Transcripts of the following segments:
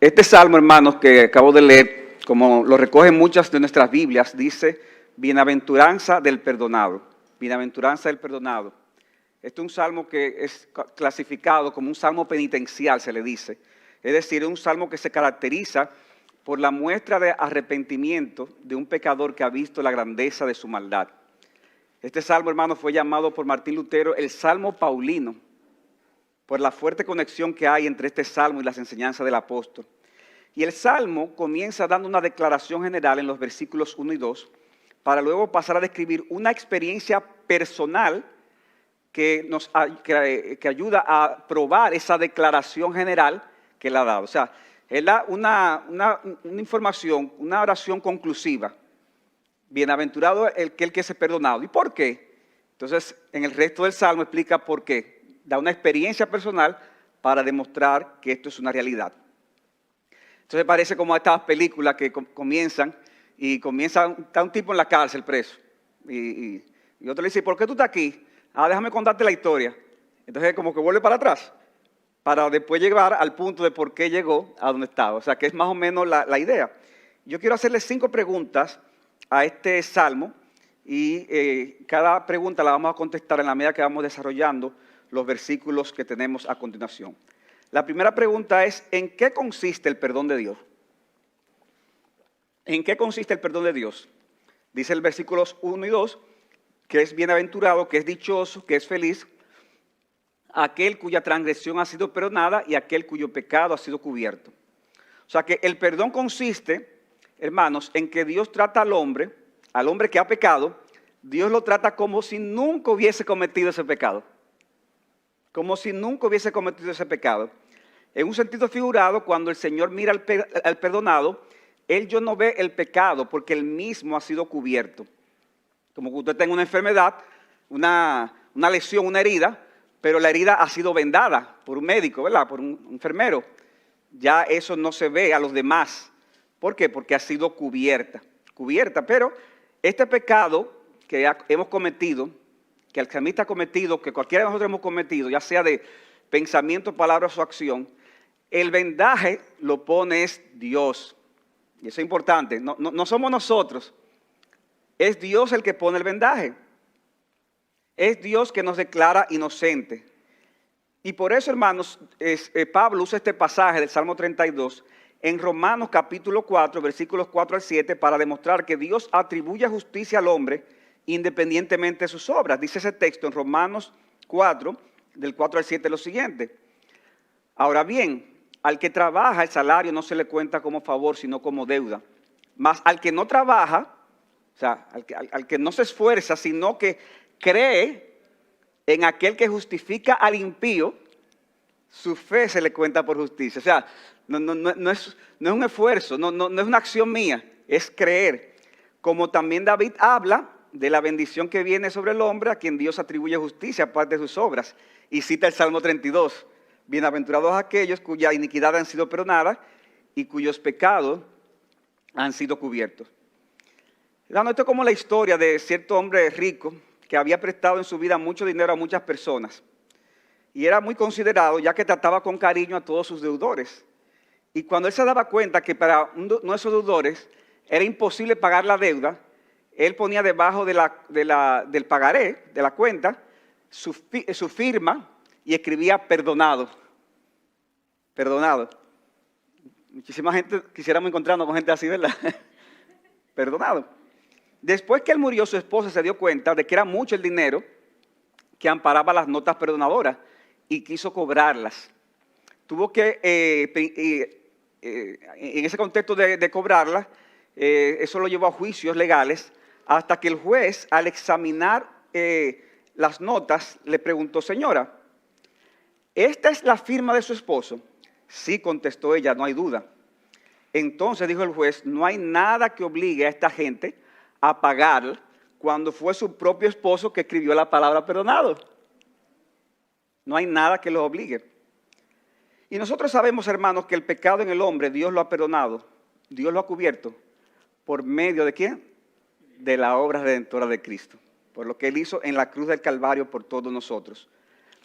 Este salmo, hermanos, que acabo de leer, como lo recogen muchas de nuestras Biblias, dice, bienaventuranza del perdonado. Bienaventuranza del perdonado. Este es un salmo que es clasificado como un salmo penitencial, se le dice. Es decir, es un salmo que se caracteriza por la muestra de arrepentimiento de un pecador que ha visto la grandeza de su maldad. Este salmo, hermanos, fue llamado por Martín Lutero el Salmo Paulino, por la fuerte conexión que hay entre este salmo y las enseñanzas del apóstol. Y el salmo comienza dando una declaración general en los versículos 1 y 2, para luego pasar a describir una experiencia personal que ayuda a probar esa declaración general que él ha dado. O sea, él da una información, una oración conclusiva. Bienaventurado el que es perdonado. ¿Y por qué? Entonces, en el resto del salmo explica por qué. Da una experiencia personal para demostrar que esto es una realidad. Entonces parece como estas películas que comienzan y está un tipo en la cárcel preso. Y otro le dice, ¿por qué tú estás aquí? Déjame contarte la historia. Entonces como que vuelve para atrás, para después llegar al punto de por qué llegó a donde estaba. O sea que es más o menos la idea. Yo quiero hacerle 5 preguntas a este salmo y cada pregunta la vamos a contestar en la medida que vamos desarrollando los versículos que tenemos a continuación. La primera pregunta es, ¿en qué consiste el perdón de Dios? ¿En qué consiste el perdón de Dios? Dice el versículos 1 y 2, que es bienaventurado, que es dichoso, que es feliz, aquel cuya transgresión ha sido perdonada y aquel cuyo pecado ha sido cubierto. O sea que el perdón consiste, hermanos, en que Dios trata al hombre que ha pecado, Dios lo trata como si nunca hubiese cometido ese pecado. Como si nunca hubiese cometido ese pecado. En un sentido figurado, cuando el Señor mira al perdonado, Él ya no ve el pecado porque Él mismo ha sido cubierto. Como que usted tenga una enfermedad, una lesión, una herida, pero la herida ha sido vendada por un médico, ¿verdad? Por un enfermero. Ya eso no se ve a los demás. ¿Por qué? Porque ha sido cubierta. Pero este pecado que hemos cometido, que el salmista ha cometido, que cualquiera de nosotros hemos cometido, ya sea de pensamiento, palabras o acción, el vendaje lo pone es Dios. Y eso es importante, no somos nosotros, es Dios el que pone el vendaje. Es Dios que nos declara inocente. Y por eso, hermanos, Pablo usa este pasaje del Salmo 32 en Romanos capítulo 4, versículos 4 al 7, para demostrar que Dios atribuye justicia al hombre independientemente de sus obras. Dice ese texto en Romanos 4, del 4 al 7, lo siguiente. Ahora bien, al que trabaja el salario no se le cuenta como favor, sino como deuda. Mas al que no trabaja, o sea, al que no se esfuerza, sino que cree en aquel que justifica al impío, su fe se le cuenta por justicia. O sea, no es un esfuerzo, no es una acción mía, es creer. Como también David habla de la bendición que viene sobre el hombre a quien Dios atribuye justicia aparte de sus obras. Y cita el Salmo 32. Bienaventurados aquellos cuya iniquidad han sido perdonadas y cuyos pecados han sido cubiertos. Esto es como la historia de cierto hombre rico que había prestado en su vida mucho dinero a muchas personas. Y era muy considerado ya que trataba con cariño a todos sus deudores. Y cuando él se daba cuenta que para uno de esos deudores era imposible pagar la deuda, él ponía debajo del pagaré, de la cuenta, su firma y escribía perdonado. Perdonado. Muchísima gente quisiéramos encontrarnos con gente así, ¿verdad? Perdonado. Después que él murió, su esposa se dio cuenta de que era mucho el dinero que amparaba las notas perdonadoras y quiso cobrarlas. Tuvo que, en ese contexto de cobrarlas, eso lo llevó a juicios legales, hasta que el juez, al examinar las notas, le preguntó, señora, ¿esta es la firma de su esposo? Sí, contestó ella, no hay duda. Entonces dijo el juez, no hay nada que obligue a esta gente a pagar cuando fue su propio esposo que escribió la palabra perdonado. No hay nada que los obligue. Y nosotros sabemos, hermanos, que el pecado en el hombre Dios lo ha perdonado, Dios lo ha cubierto. ¿Por medio de quién? De la obra redentora de Cristo, por lo que Él hizo en la cruz del Calvario por todos nosotros.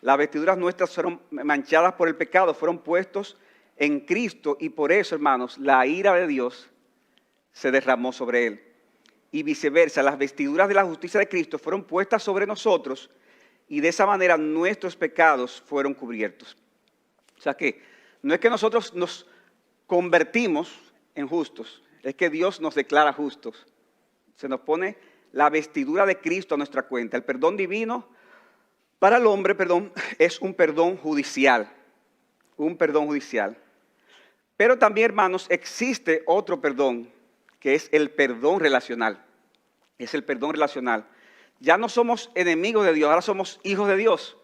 Las vestiduras nuestras fueron manchadas por el pecado, fueron puestos en Cristo y por eso, hermanos, la ira de Dios se derramó sobre él. Y viceversa, las vestiduras de la justicia de Cristo fueron puestas sobre nosotros y de esa manera nuestros pecados fueron cubiertos. O sea que no es que nosotros nos convertimos en justos, es que Dios nos declara justos. Se nos pone la vestidura de Cristo a nuestra cuenta. El perdón divino para el hombre, es un perdón judicial. Un perdón judicial. Pero también, hermanos, existe otro perdón, que es el perdón relacional. Es el perdón relacional. Ya no somos enemigos de Dios, ahora somos hijos de Dios.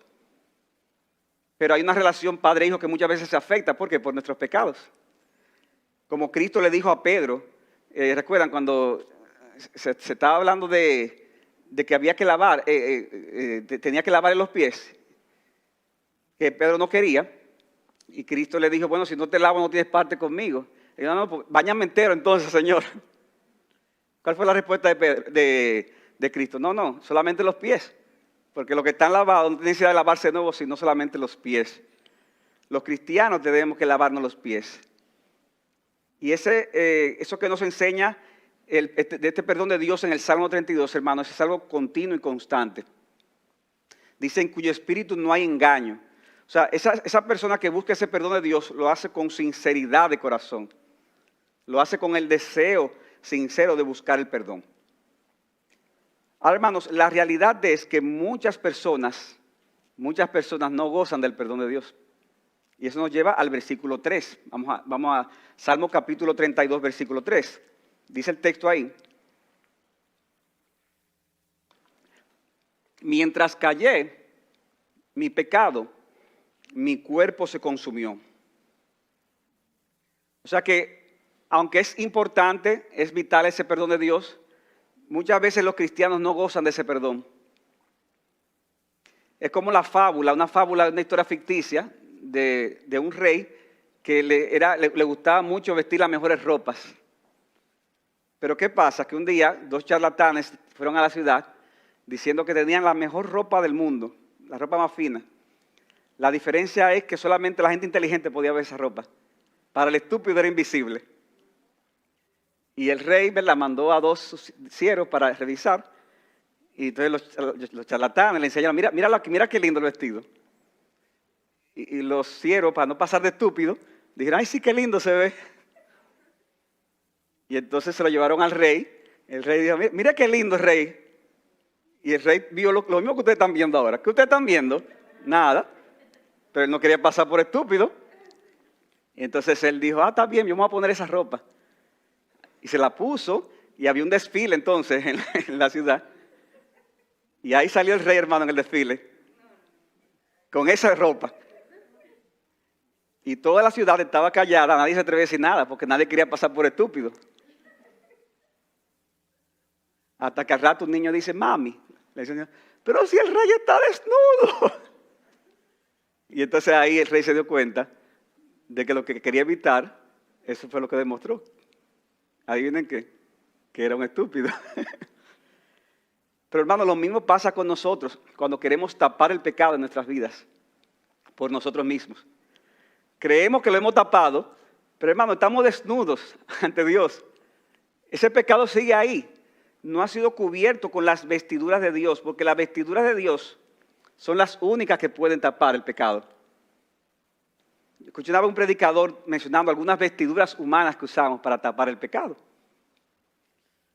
Pero hay una relación padre-hijo que muchas veces se afecta. ¿Por qué? Por nuestros pecados. Como Cristo le dijo a Pedro, recuerdan cuando se estaba hablando de que había que lavar, tenía que lavarle los pies, que Pedro no quería, y Cristo le dijo, bueno, si no te lavo no tienes parte conmigo. Y dijo, no, pues, báñame entero entonces, Señor. ¿Cuál fue la respuesta de Cristo? No, solamente los pies, porque los que están lavados no tienen necesidad de lavarse de nuevo, sino solamente los pies. Los cristianos tenemos que lavarnos los pies. Y eso que nos enseña de este perdón de Dios en el Salmo 32, hermanos, es algo continuo y constante. Dice, en cuyo espíritu no hay engaño. O sea, esa persona que busca ese perdón de Dios lo hace con sinceridad de corazón. Lo hace con el deseo sincero de buscar el perdón. Ahora, hermanos, la realidad es que muchas personas no gozan del perdón de Dios. Y eso nos lleva al versículo 3. Vamos a Salmo capítulo 32, versículo 3. Dice el texto ahí. Mientras callé mi pecado, mi cuerpo se consumió. O sea que, aunque es importante, es vital ese perdón de Dios, muchas veces los cristianos no gozan de ese perdón. Es como una historia ficticia de un rey que le gustaba mucho vestir las mejores ropas. Pero ¿qué pasa? Que un día 2 charlatanes fueron a la ciudad diciendo que tenían la mejor ropa del mundo, la ropa más fina. La diferencia es que solamente la gente inteligente podía ver esa ropa. Para el estúpido era invisible. Y el rey, ¿verdad?, mandó a 2 siervos para revisar. Y entonces los charlatanes le enseñaron, mira qué lindo el vestido. Y los siervos, para no pasar de estúpido, dijeron, ay, sí, qué lindo se ve. Y entonces se lo llevaron al rey. El rey dijo, mira qué lindo el rey. Y el rey vio lo mismo que ustedes están viendo ahora. ¿Qué ustedes están viendo? Nada. Pero él no quería pasar por estúpido. Y entonces él dijo, está bien, yo me voy a poner esa ropa. Y se la puso y había un desfile entonces en la ciudad. Y ahí salió el rey, hermano, en el desfile. Con esa ropa. Y toda la ciudad estaba callada, nadie se atrevía a decir nada, porque nadie quería pasar por estúpido. Hasta que al rato un niño dice, mami, le dice, pero si el rey está desnudo. Y entonces ahí el rey se dio cuenta de que lo que quería evitar, eso fue lo que demostró. Adivinen qué, que era un estúpido. Pero hermano, lo mismo pasa con nosotros cuando queremos tapar el pecado en nuestras vidas por nosotros mismos. Creemos que lo hemos tapado, pero hermano, estamos desnudos ante Dios. Ese pecado sigue ahí. No ha sido cubierto con las vestiduras de Dios, porque las vestiduras de Dios son las únicas que pueden tapar el pecado. Escuchaba un predicador mencionando algunas vestiduras humanas que usamos para tapar el pecado.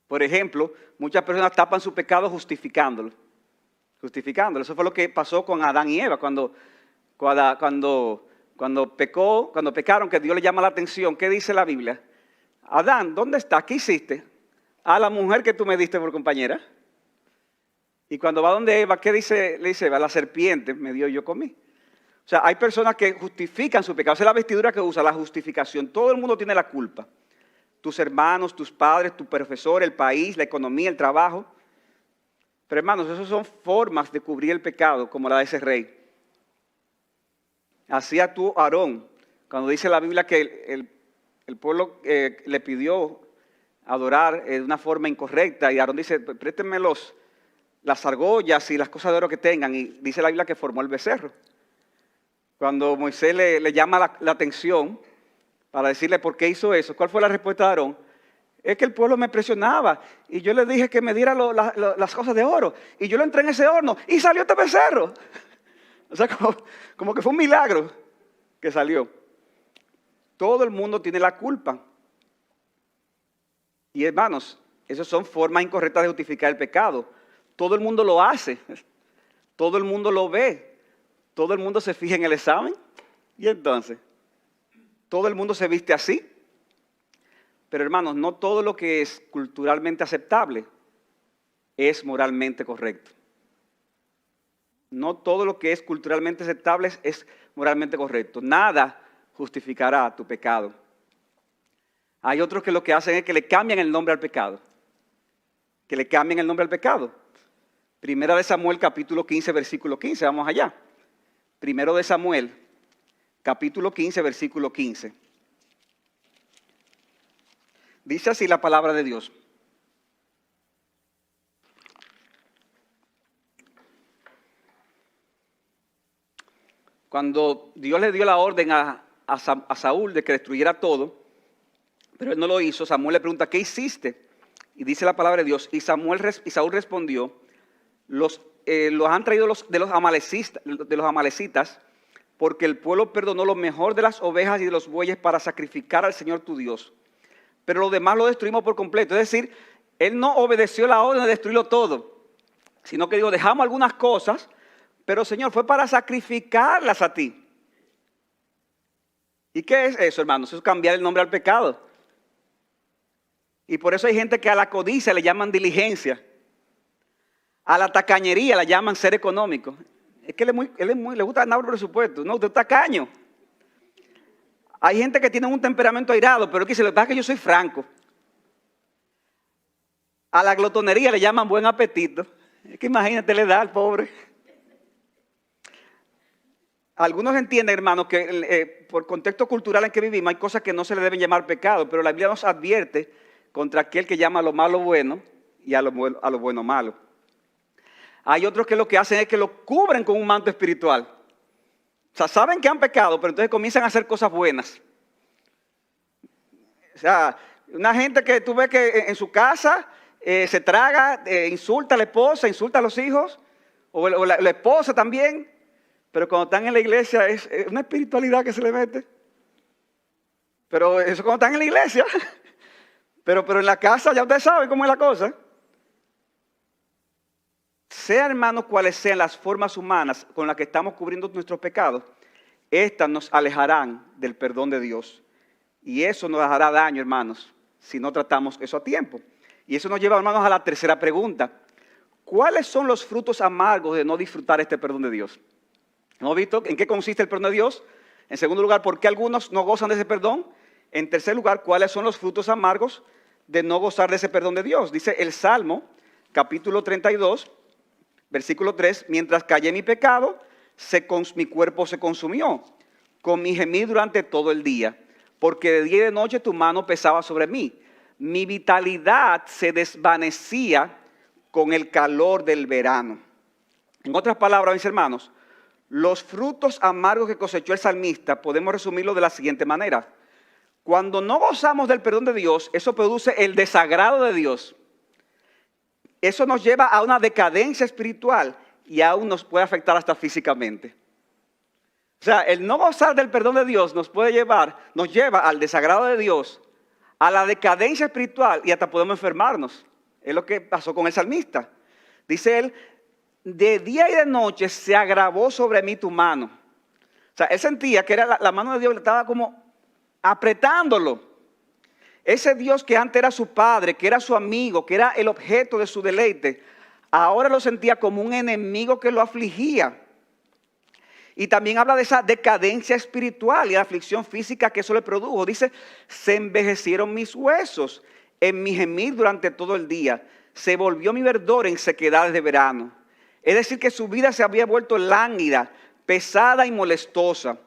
Por ejemplo, muchas personas tapan su pecado justificándolo. Eso fue lo que pasó con Adán y Eva cuando pecaron, que Dios le llama la atención. ¿Qué dice la Biblia? Adán, ¿dónde estás? ¿Qué hiciste? A la mujer que tú me diste por compañera. Y cuando va donde Eva, ¿qué dice? Le dice Eva, la serpiente me dio y yo comí. O sea, hay personas que justifican su pecado. Esa es la vestidura que usa, la justificación. Todo el mundo tiene la culpa. Tus hermanos, tus padres, tu profesor, el país, la economía, el trabajo. Pero hermanos, esas son formas de cubrir el pecado, como la de ese rey. Así actuó Aarón, cuando dice la Biblia que el pueblo le pidió adorar de una forma incorrecta. Y Aarón dice, préstenme las argollas y las cosas de oro que tengan. Y dice la Biblia que formó el becerro. Cuando Moisés le llama la atención para decirle por qué hizo eso. ¿Cuál fue la respuesta de Aarón? Es que el pueblo me presionaba y yo le dije que me diera las cosas de oro. Y yo lo entré en ese horno y salió este becerro. O sea, como que fue un milagro que salió. Todo el mundo tiene la culpa. Y hermanos, esas son formas incorrectas de justificar el pecado. Todo el mundo lo hace. Todo el mundo lo ve. Todo el mundo se fija en el examen. Y entonces, todo el mundo se viste así. Pero hermanos, no todo lo que es culturalmente aceptable es moralmente correcto. No todo lo que es culturalmente aceptable es moralmente correcto. Nada justificará tu pecado. Hay otros que lo que hacen es que le cambian el nombre al pecado. Que le cambian el nombre al pecado. Primera de Samuel, capítulo 15, versículo 15. Vamos allá. Primero de Samuel, capítulo 15, versículo 15. Dice así la palabra de Dios. Cuando Dios le dio la orden a Saúl de que destruyera todo, pero él no lo hizo, Samuel le pregunta, ¿qué hiciste? Y dice la palabra de Dios, y Saúl respondió, los han traído de los amalecitas, porque el pueblo perdonó lo mejor de las ovejas y de los bueyes para sacrificar al Señor tu Dios. Pero lo demás lo destruimos por completo. Es decir, él no obedeció la orden de destruirlo todo, sino que dijo, dejamos algunas cosas, pero Señor, fue para sacrificarlas a ti. ¿Y qué es eso, hermanos? Eso es cambiar el nombre al pecado. Y por eso hay gente que a la codicia le llaman diligencia. A la tacañería le llaman ser económico. Es que le gusta ganar el presupuesto. No, usted es tacaño. Hay gente que tiene un temperamento airado, pero que dice, lo que pasa es que yo soy franco. A la glotonería le llaman buen apetito. Es que imagínate, le da al pobre. Algunos entienden, hermanos, que por contexto cultural en que vivimos hay cosas que no se le deben llamar pecado, pero la Biblia nos advierte contra aquel que llama a lo malo bueno y a lo bueno malo. Hay otros que lo que hacen es que lo cubren con un manto espiritual. O sea, saben que han pecado, pero entonces comienzan a hacer cosas buenas. O sea, una gente que tú ves que en su casa se traga, insulta a la esposa, insulta a los hijos, o la esposa también, pero cuando están en la iglesia es una espiritualidad que se le mete. Pero eso cuando están en la iglesia, pero en la casa ya ustedes saben cómo es la cosa. Sea, hermanos, cuales sean las formas humanas con las que estamos cubriendo nuestros pecados, estas nos alejarán del perdón de Dios. Y eso nos hará daño, hermanos, si no tratamos eso a tiempo. Y eso nos lleva, hermanos, a la tercera pregunta. ¿Cuáles son los frutos amargos de no disfrutar este perdón de Dios? ¿Hemos visto en qué consiste el perdón de Dios? En segundo lugar, ¿por qué algunos no gozan de ese perdón? En tercer lugar, ¿cuáles son los frutos amargos de no gozar de ese perdón de Dios? Dice el Salmo, capítulo 32, versículo 3, mientras callé mi pecado, mi cuerpo se consumió, con mi gemir durante todo el día, porque de día y de noche tu mano pesaba sobre mí. Mi vitalidad se desvanecía con el calor del verano. En otras palabras, mis hermanos, los frutos amargos que cosechó el salmista podemos resumirlo de la siguiente manera. Cuando no gozamos del perdón de Dios, eso produce el desagrado de Dios. Eso nos lleva a una decadencia espiritual y aún nos puede afectar hasta físicamente. O sea, el no gozar del perdón de Dios nos lleva al desagrado de Dios, a la decadencia espiritual y hasta podemos enfermarnos. Es lo que pasó con el salmista. Dice él, de día y de noche se agravó sobre mí tu mano. O sea, él sentía que era la mano de Dios, le estaba como apretándolo. Ese Dios que antes era su padre, que era su amigo, que era el objeto de su deleite, ahora lo sentía como un enemigo que lo afligía. Y también habla de esa decadencia espiritual y la aflicción física que eso le produjo. Dice, se envejecieron mis huesos en mi gemir durante todo el día. Se volvió mi verdor en sequedades de verano. Es decir, que su vida se había vuelto lánguida, pesada y molestosa.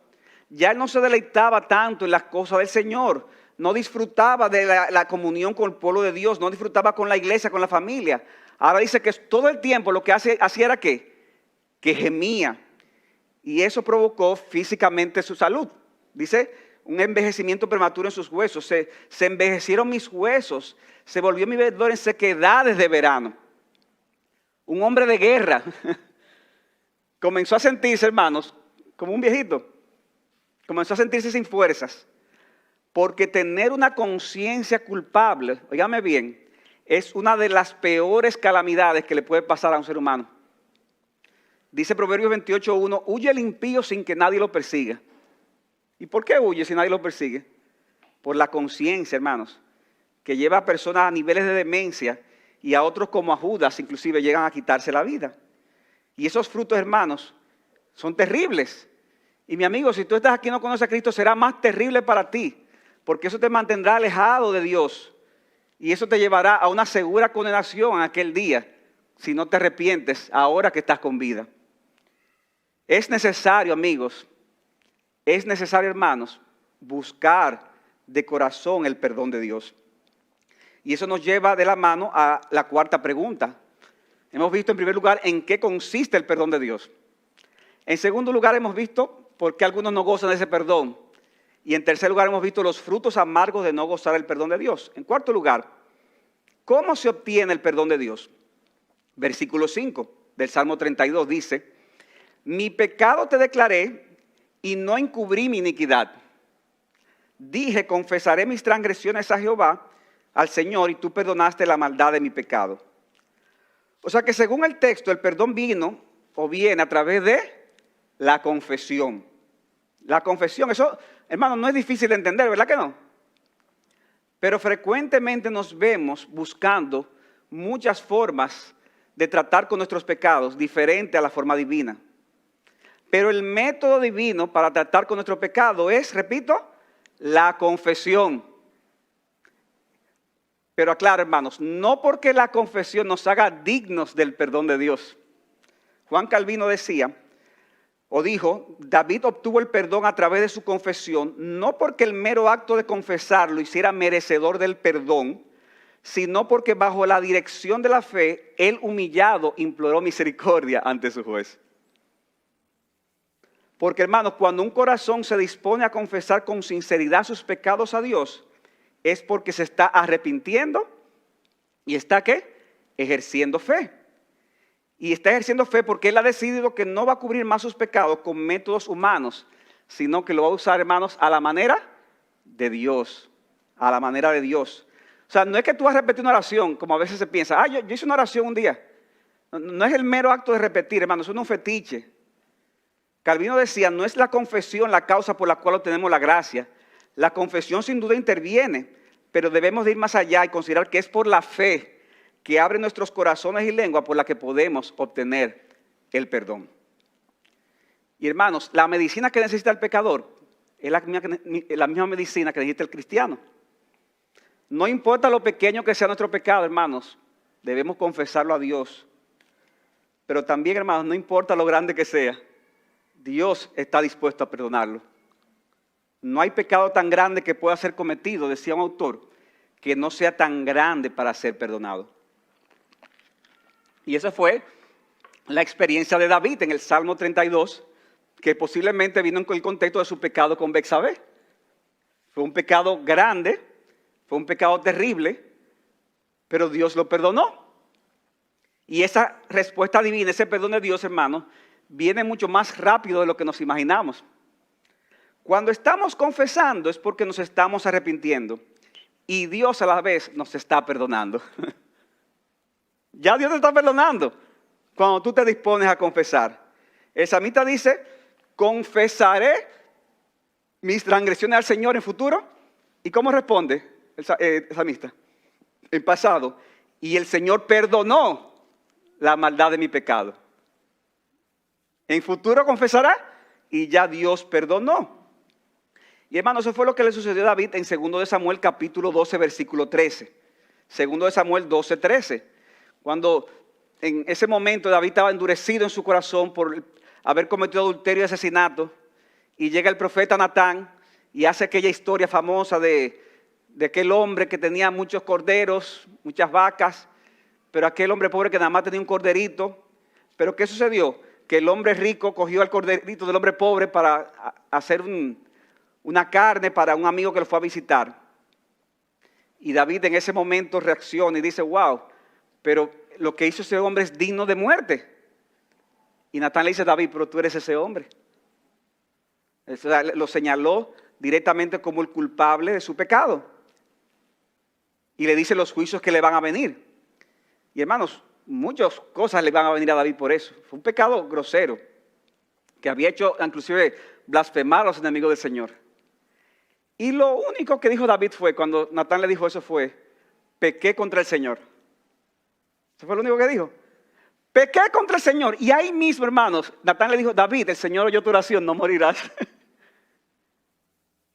Ya él no se deleitaba tanto en las cosas del Señor. No disfrutaba de la comunión con el pueblo de Dios. No disfrutaba con la iglesia, con la familia. Ahora dice que todo el tiempo lo que hacía era ¿qué? Que gemía. Y eso provocó físicamente su salud. Dice, un envejecimiento prematuro en sus huesos. Se envejecieron mis huesos. Se volvió mi verdor en sequedades de verano. Un hombre de guerra. Comenzó a sentirse, hermanos, como un viejito. Comenzó a sentirse sin fuerzas. Porque tener una conciencia culpable, óigame bien, es una de las peores calamidades que le puede pasar a un ser humano. Dice Proverbios 28:1, huye el impío sin que nadie lo persiga. ¿Y por qué huye si nadie lo persigue? Por la conciencia, hermanos, que lleva a personas a niveles de demencia y a otros como a Judas inclusive llegan a quitarse la vida. Y esos frutos, hermanos, son terribles. Y mi amigo, si tú estás aquí y no conoces a Cristo, será más terrible para ti, porque eso te mantendrá alejado de Dios y eso te llevará a una segura condenación en aquel día si no te arrepientes ahora que estás con vida. Es necesario, amigos, es necesario, hermanos, buscar de corazón el perdón de Dios. Y eso nos lleva de la mano a la cuarta pregunta. Hemos visto en primer lugar en qué consiste el perdón de Dios. En segundo lugar hemos visto por qué algunos no gozan de ese perdón. Y en tercer lugar hemos visto los frutos amargos de no gozar el perdón de Dios. En cuarto lugar, ¿cómo se obtiene el perdón de Dios? Versículo 5 del Salmo 32 dice, mi pecado te declaré y no encubrí mi iniquidad. Dije, confesaré mis transgresiones a Jehová, al Señor, y tú perdonaste la maldad de mi pecado. O sea que según el texto, el perdón vino o viene a través de la confesión. La confesión, eso, hermano, no es difícil de entender, ¿verdad que no? Pero frecuentemente nos vemos buscando muchas formas de tratar con nuestros pecados diferente a la forma divina. Pero el método divino para tratar con nuestro pecado es, repito, la confesión. Pero aclaro, hermanos, no porque la confesión nos haga dignos del perdón de Dios. Juan Calvino decía, o dijo, David obtuvo el perdón a través de su confesión, no porque el mero acto de confesar lo hiciera merecedor del perdón, sino porque bajo la dirección de la fe, él humillado imploró misericordia ante su juez. Porque, hermanos, cuando un corazón se dispone a confesar con sinceridad sus pecados a Dios, es porque se está arrepintiendo y está, ¿qué? Ejerciendo fe. Y está ejerciendo fe porque él ha decidido que no va a cubrir más sus pecados con métodos humanos, sino que lo va a usar, hermanos, a la manera de Dios. A la manera de Dios. O sea, no es que tú vas a repetir una oración, como a veces se piensa. Yo hice una oración un día. No es el mero acto de repetir, hermanos, eso no es un fetiche. Calvino decía, no es la confesión la causa por la cual obtenemos la gracia. La confesión sin duda interviene, pero debemos de ir más allá y considerar que es por la fe que abre nuestros corazones y lengua por la que podemos obtener el perdón. Y hermanos, la medicina que necesita el pecador es la misma medicina que necesita el cristiano. No importa lo pequeño que sea nuestro pecado, hermanos, debemos confesarlo a Dios. Pero también, hermanos, no importa lo grande que sea, Dios está dispuesto a perdonarlo. No hay pecado tan grande que pueda ser cometido, decía un autor, que no sea tan grande para ser perdonado. Y esa fue la experiencia de David en el Salmo 32, que posiblemente vino en el contexto de su pecado con Betsabé. Fue un pecado grande, fue un pecado terrible, pero Dios lo perdonó. Y esa respuesta divina, ese perdón de Dios, hermanos, viene mucho más rápido de lo que nos imaginamos. Cuando estamos confesando es porque nos estamos arrepintiendo y Dios a la vez nos está perdonando. Ya Dios te está perdonando cuando tú te dispones a confesar. El salmista dice, confesaré mis transgresiones al Señor en futuro. ¿Y cómo responde el salmista? En pasado. Y el Señor perdonó la maldad de mi pecado. En futuro confesará y ya Dios perdonó. Y hermanos, eso fue lo que le sucedió a David en 2 de Samuel capítulo 12 versículo 13. 2 de Samuel 12, 13. Cuando en ese momento David estaba endurecido en su corazón por haber cometido adulterio y asesinato. Y llega el profeta Natán y hace aquella historia famosa de aquel hombre que tenía muchos corderos, muchas vacas. Pero aquel hombre pobre que nada más tenía un corderito. Pero ¿qué sucedió? Que el hombre rico cogió al corderito del hombre pobre para hacer una carne para un amigo que lo fue a visitar. Y David en ese momento reacciona y dice, wow, pero lo que hizo ese hombre es digno de muerte. Y Natán le dice, David, pero tú eres ese hombre. O sea, lo señaló directamente como el culpable de su pecado. Y le dice los juicios que le van a venir. Y hermanos, muchas cosas le van a venir a David por eso. Fue un pecado grosero, que había hecho inclusive blasfemar a los enemigos del Señor. Y lo único que dijo David fue, cuando Natán le dijo eso fue, pequé contra el Señor. Eso fue lo único que dijo. Pequé contra el Señor. Y ahí mismo, hermanos, Natán le dijo, David, el Señor oyó tu oración, no morirás.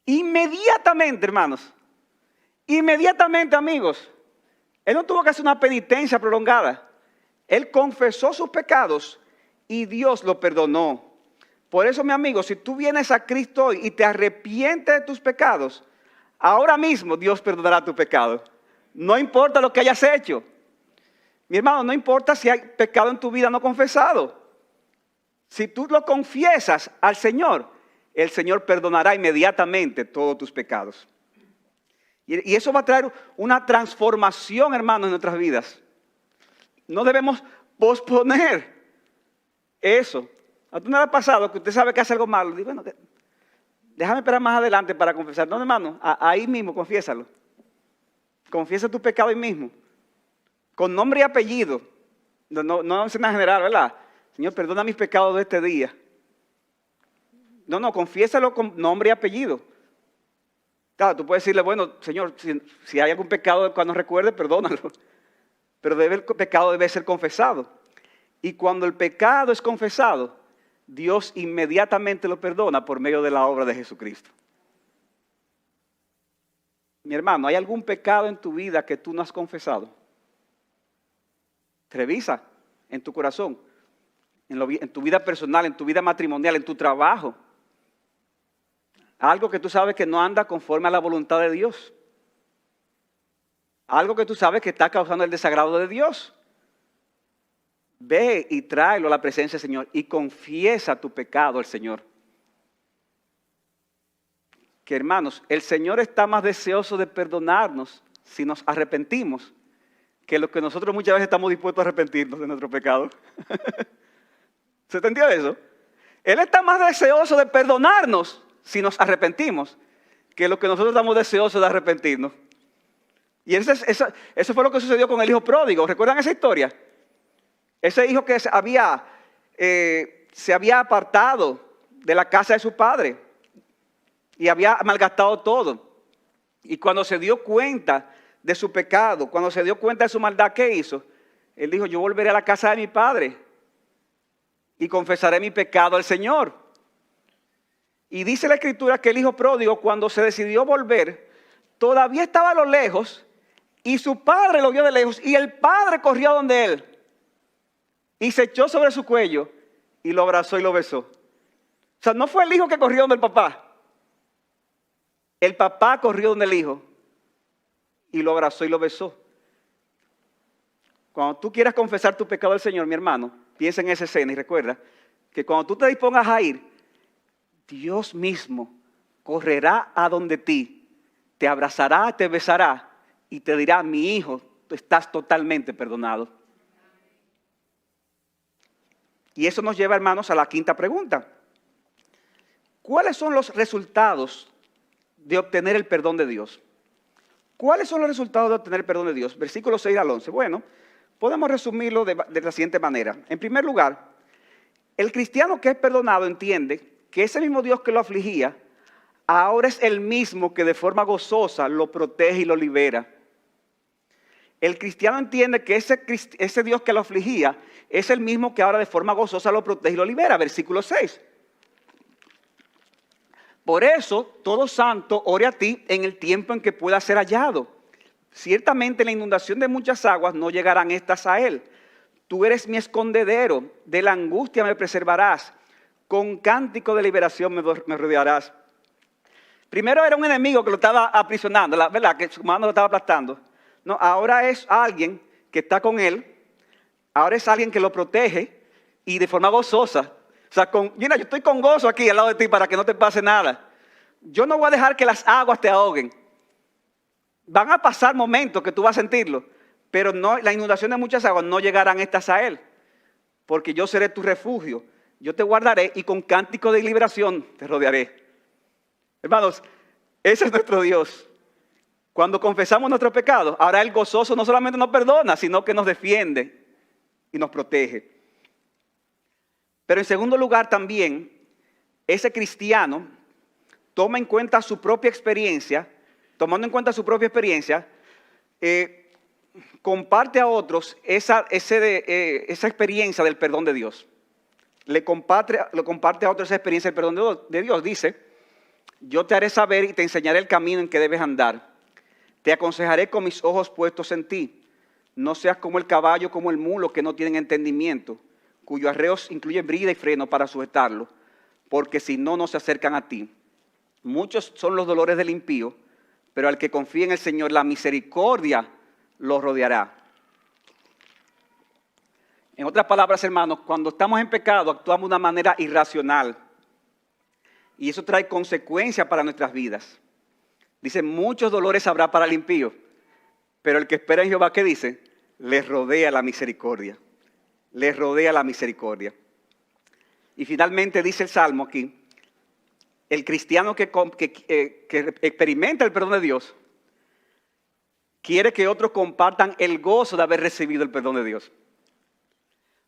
Inmediatamente, hermanos. Inmediatamente, amigos. Él no tuvo que hacer una penitencia prolongada. Él confesó sus pecados y Dios lo perdonó. Por eso, mi amigo, si tú vienes a Cristo hoy y te arrepientes de tus pecados, ahora mismo Dios perdonará tu pecado. No importa lo que hayas hecho. Mi hermano, no importa si hay pecado en tu vida no confesado. Si tú lo confiesas al Señor, el Señor perdonará inmediatamente todos tus pecados. Y eso va a traer una transformación, hermanos, en nuestras vidas. No debemos posponer eso. ¿A tú no le ha pasado que usted sabe que hace algo malo? Digo, bueno, déjame esperar más adelante para confesar. No, hermano, ahí mismo confiésalo. Confiesa tu pecado ahí mismo. Con nombre y apellido. No en general, ¿verdad? Señor, perdona mis pecados de este día. No, confiésalo con nombre y apellido. Claro, tú puedes decirle, bueno, Señor, si hay algún pecado cuando recuerde, perdónalo. Pero el pecado debe ser confesado. Y cuando el pecado es confesado, Dios inmediatamente lo perdona por medio de la obra de Jesucristo. Mi hermano, ¿hay algún pecado en tu vida que tú no has confesado? Revisa en tu corazón, en tu vida personal, en tu vida matrimonial, en tu trabajo. Algo que tú sabes que no anda conforme a la voluntad de Dios. Algo que tú sabes que está causando el desagrado de Dios. Ve y tráelo a la presencia del Señor y confiesa tu pecado al Señor. Que hermanos, el Señor está más deseoso de perdonarnos si nos arrepentimos que lo que nosotros muchas veces estamos dispuestos a arrepentirnos de nuestro pecado. ¿Se entendió eso? Él está más deseoso de perdonarnos si nos arrepentimos que lo que nosotros estamos deseosos de arrepentirnos. Y eso fue lo que sucedió con el hijo pródigo. ¿Recuerdan esa historia? Ese hijo que se había apartado de la casa de su padre y había malgastado todo. Y cuando se dio cuenta de su pecado, cuando se dio cuenta de su maldad, ¿qué hizo? Él dijo, yo volveré a la casa de mi padre y confesaré mi pecado al Señor. Y dice la Escritura que el hijo pródigo, cuando se decidió volver, todavía estaba a lo lejos y su padre lo vio de lejos y el padre corrió a donde él. Y se echó sobre su cuello y lo abrazó y lo besó. O sea, no fue el hijo que corrió donde el papá. El papá corrió donde el hijo y lo abrazó y lo besó. Cuando tú quieras confesar tu pecado al Señor, mi hermano, piensa en esa escena y recuerda que cuando tú te dispongas a ir, Dios mismo correrá a donde ti, te abrazará, te besará y te dirá, mi hijo, tú estás totalmente perdonado. Y eso nos lleva, hermanos, a la quinta pregunta. ¿Cuáles son los resultados de obtener el perdón de Dios? ¿Cuáles son los resultados de obtener el perdón de Dios? Versículos 6 al 11. Bueno, podemos resumirlo de la siguiente manera. En primer lugar, el cristiano que es perdonado entiende que ese mismo Dios que lo afligía, ahora es el mismo que de forma gozosa lo protege y lo libera. El cristiano entiende que ese Dios que lo afligía es el mismo que ahora de forma gozosa lo protege y lo libera. Versículo 6. Por eso, todo santo ore a ti en el tiempo en que pueda ser hallado. Ciertamente la inundación de muchas aguas no llegarán estas a él. Tú eres mi escondedero, de la angustia me preservarás. Con cántico de liberación me rodearás. Primero era un enemigo que lo estaba aprisionando, ¿verdad? Que su mano lo estaba aplastando. No, ahora es alguien que está con él. Ahora es alguien que lo protege y de forma gozosa. O sea, mira, yo estoy con gozo aquí al lado de ti para que no te pase nada. Yo no voy a dejar que las aguas te ahoguen. Van a pasar momentos que tú vas a sentirlo, pero no, la inundación de muchas aguas no llegarán estas a él, porque yo seré tu refugio. Yo te guardaré y con cántico de liberación te rodearé. Hermanos, ese es nuestro Dios. Cuando confesamos nuestros pecados, ahora el gozoso no solamente nos perdona, sino que nos defiende y nos protege. Pero en segundo lugar también, ese cristiano toma en cuenta su propia experiencia, tomando en cuenta su propia experiencia, comparte a otros esa experiencia del perdón de Dios. Le comparte a otros esa experiencia del perdón de Dios. Dice, yo te haré saber y te enseñaré el camino en que debes andar. Te aconsejaré con mis ojos puestos en ti. No seas como el caballo, como el mulo que no tienen entendimiento, cuyo arreo incluye brida y freno para sujetarlo, porque si no, no se acercan a ti. Muchos son los dolores del impío, pero al que confía en el Señor, la misericordia lo rodeará. En otras palabras, hermanos, cuando estamos en pecado, actuamos de una manera irracional. Y eso trae consecuencias para nuestras vidas. Dice, muchos dolores habrá para el impío, pero el que espera en Jehová, ¿qué dice? Le rodea la misericordia. Le rodea la misericordia. Y finalmente dice el Salmo aquí, el cristiano que experimenta el perdón de Dios, quiere que otros compartan el gozo de haber recibido el perdón de Dios.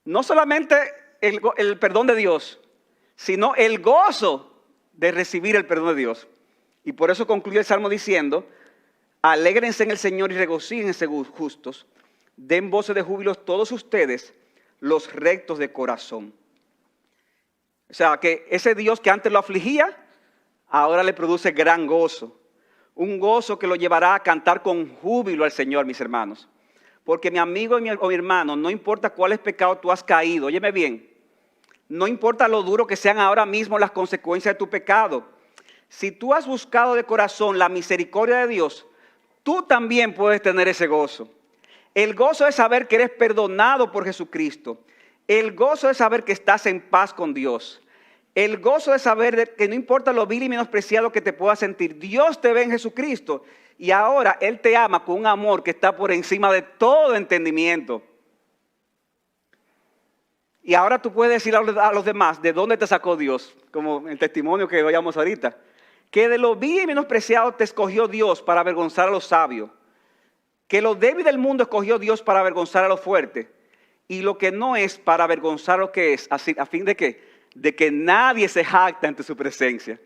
No solamente el perdón de Dios, sino el gozo de recibir el perdón de Dios. Y por eso concluye el Salmo diciendo, alégrense en el Señor y regocíjense justos, den voces de júbilo todos ustedes, los rectos de corazón. O sea, que ese Dios que antes lo afligía, ahora le produce gran gozo. Un gozo que lo llevará a cantar con júbilo al Señor, mis hermanos. Porque mi amigo o mi hermano, no importa cuáles pecados tú has caído, óyeme bien, no importa lo duro que sean ahora mismo las consecuencias de tu pecado. Si tú has buscado de corazón la misericordia de Dios, tú también puedes tener ese gozo. El gozo de saber que eres perdonado por Jesucristo. El gozo de saber que estás en paz con Dios. El gozo de saber que no importa lo vil y menospreciado que te puedas sentir, Dios te ve en Jesucristo y ahora Él te ama con un amor que está por encima de todo entendimiento. Y ahora tú puedes decir a los demás de dónde te sacó Dios, como el testimonio que oíamos ahorita, que de lo vil y menospreciado te escogió Dios para avergonzar a los sabios, que lo débil del mundo escogió Dios para avergonzar a los fuertes y lo que no es para avergonzar lo que es, así, a fin de que nadie se jacta ante su presencia.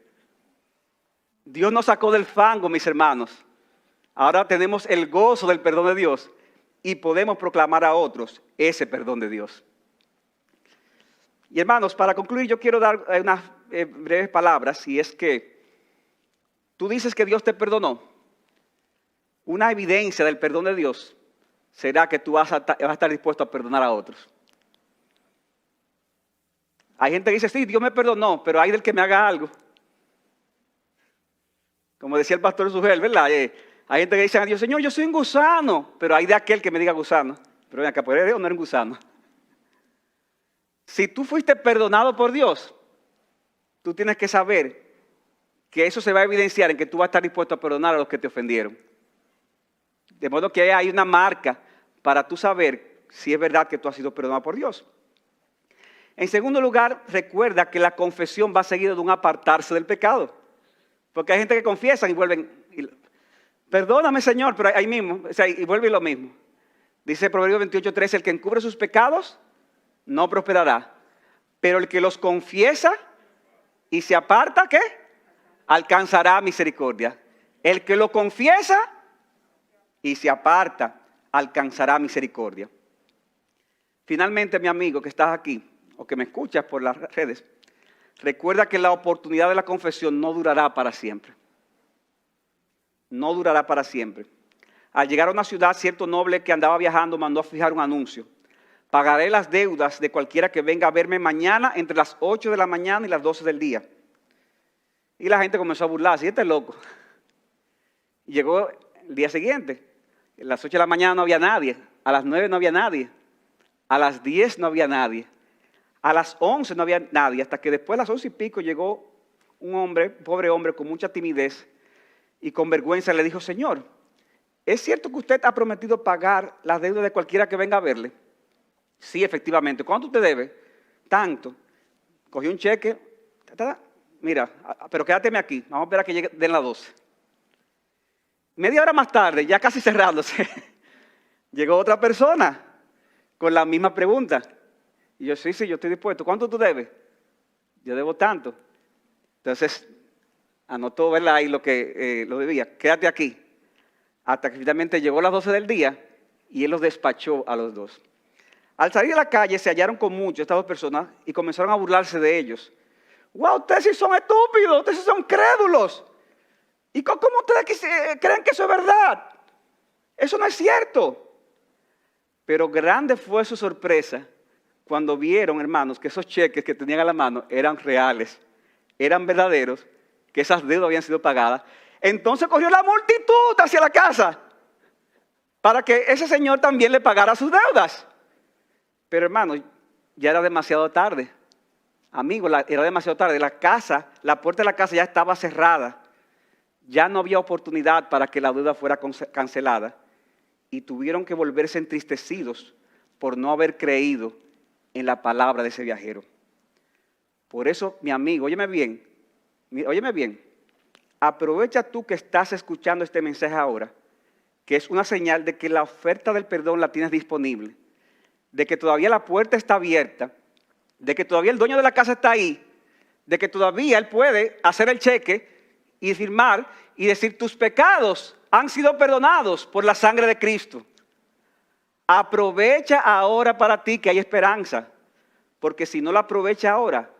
Dios nos sacó del fango, mis hermanos. Ahora tenemos el gozo del perdón de Dios y podemos proclamar a otros ese perdón de Dios. Y hermanos, para concluir yo quiero dar unas breves palabras, y es que tú dices que Dios te perdonó. Una evidencia del perdón de Dios será que tú vas a estar dispuesto a perdonar a otros. Hay gente que dice, sí, Dios me perdonó, pero hay del que me haga algo. Como decía el pastor Sugel, ¿verdad? Hay gente que dice a Dios, Señor, yo soy un gusano, pero hay de aquel que me diga gusano. Pero ven acá, ¿por Dios no eres un gusano? Si tú fuiste perdonado por Dios, tú tienes que saber que eso se va a evidenciar en que tú vas a estar dispuesto a perdonar a los que te ofendieron. De modo que hay una marca para tú saber si es verdad que tú has sido perdonado por Dios. En segundo lugar, recuerda que la confesión va seguida de un apartarse del pecado. Porque hay gente que confiesa y vuelven, perdóname Señor, pero ahí mismo, o sea, y vuelve lo mismo. Dice Proverbios 28:13, el que encubre sus pecados no prosperará. Pero el que los confiesa y se aparta, ¿qué? Alcanzará misericordia. El que lo confiesa y se aparta, alcanzará misericordia. Finalmente, mi amigo que estás aquí, o que me escuchas por las redes, recuerda que la oportunidad de la confesión no durará para siempre. No durará para siempre. Al llegar a una ciudad, cierto noble que andaba viajando mandó a fijar un anuncio. Pagaré las deudas de cualquiera que venga a verme mañana entre las 8 de la mañana y las 12 del día. Y la gente comenzó a burlarse, y este es loco. Y llegó el día siguiente. A las 8 de la mañana no había nadie. A las 9 no había nadie. A las 10 no había nadie. A las 11 no había nadie. Hasta que después de las 11 y pico llegó un hombre, pobre hombre, con mucha timidez y con vergüenza, le dijo, Señor, ¿es cierto que usted ha prometido pagar las deudas de cualquiera que venga a verle? Sí, efectivamente. ¿Cuánto usted debe? Tanto. Cogió un cheque. Mira, pero quédateme aquí. Vamos a esperar a que llegue de las 12. Media hora más tarde, ya casi cerrándose, llegó otra persona con la misma pregunta. Y yo, sí, yo estoy dispuesto. ¿Cuánto tú debes? Yo debo tanto. Entonces, anotó, ¿verdad? Ahí lo que lo debía. Quédate aquí. Hasta que finalmente llegó las 12 del día y él los despachó a los dos. Al salir a la calle se hallaron con muchos estas dos personas y comenzaron a burlarse de ellos. ¡Wow! Ustedes sí son estúpidos, ustedes sí son crédulos. ¿Y cómo ustedes creen que eso es verdad? Eso no es cierto. Pero grande fue su sorpresa cuando vieron, hermanos, que esos cheques que tenían a la mano eran reales, eran verdaderos, que esas deudas habían sido pagadas. Entonces corrió la multitud hacia la casa para que ese señor también le pagara sus deudas. Pero hermanos, ya era demasiado tarde. Amigos, era demasiado tarde. La puerta de la casa ya estaba cerrada. Ya no había oportunidad para que la deuda fuera cancelada. Y tuvieron que volverse entristecidos por no haber creído en la palabra de ese viajero. Por eso, mi amigo, óyeme bien, aprovecha tú que estás escuchando este mensaje ahora, que es una señal de que la oferta del perdón la tienes disponible, de que todavía la puerta está abierta, de que todavía el dueño de la casa está ahí, de que todavía él puede hacer el cheque y firmar y decir, tus pecados han sido perdonados por la sangre de Cristo. Aprovecha ahora para ti que hay esperanza, porque si no la aprovecha ahora,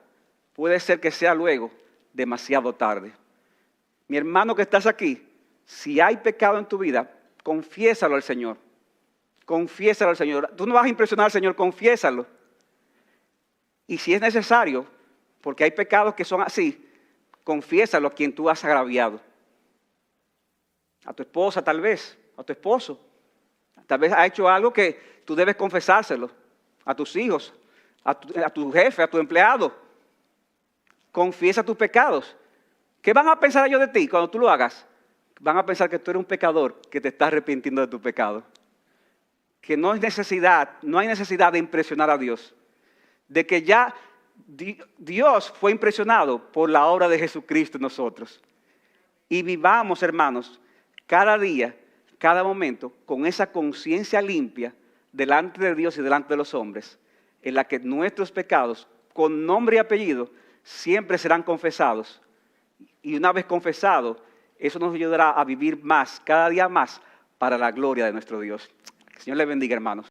puede ser que sea luego demasiado tarde. Mi hermano que estás aquí, si hay pecado en tu vida, confiésalo al Señor. Confiésalo al Señor. Tú no vas a impresionar al Señor, confiésalo. Y si es necesario, porque hay pecados que son así, confiésalo a quien tú has agraviado. A tu esposa tal vez, a tu esposo. Tal vez ha hecho algo que tú debes confesárselo. A tus hijos, a tu jefe, a tu empleado. Confiesa tus pecados. ¿Qué van a pensar ellos de ti cuando tú lo hagas? Van a pensar que tú eres un pecador que te estás arrepintiendo de tu pecado. Que no hay necesidad de impresionar a Dios. De que ya Dios fue impresionado por la obra de Jesucristo en nosotros. Y vivamos, hermanos, cada día, cada momento, con esa conciencia limpia delante de Dios y delante de los hombres, en la que nuestros pecados, con nombre y apellido, siempre serán confesados. Y una vez confesado, eso nos ayudará a vivir más, cada día más, para la gloria de nuestro Dios. Que el Señor les bendiga, hermanos.